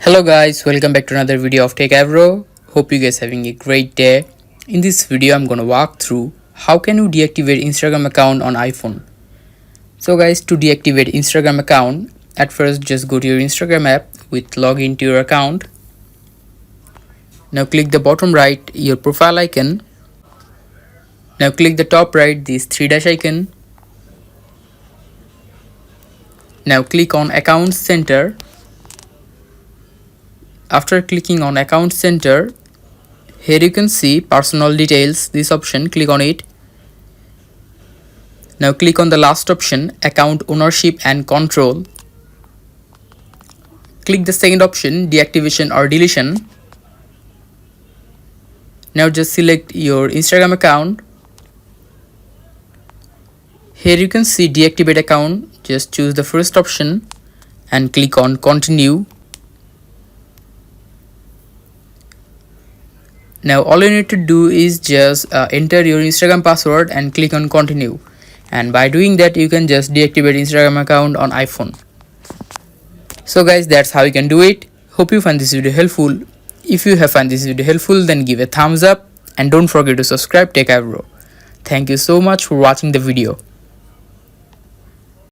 Hello guys, welcome back to another video of Techavro. Hope you guys having a great day. In this video I'm gonna walk through how can you deactivate Instagram account on iPhone. So guys, to deactivate Instagram account, at first just go to your Instagram app with login to your account. Now click the bottom right your profile icon. Now click the top right this 3 dash icon. Now click on account center. After clicking on account center, here you can see personal details, this option, click on it. Now click on the last option, account ownership and control. Click the second option, deactivation or deletion. Now just select your Instagram account. Here you can see deactivate account, just choose the first option and click on continue. Now all you need to do is just enter your Instagram password and click on continue, and by doing that you can just deactivate Instagram account on iPhone. So guys, that's how you can do it. Hope you find this video helpful. If you have found this video helpful, then give a thumbs up and don't forget to subscribe Techavro. Thank you so much for watching the video.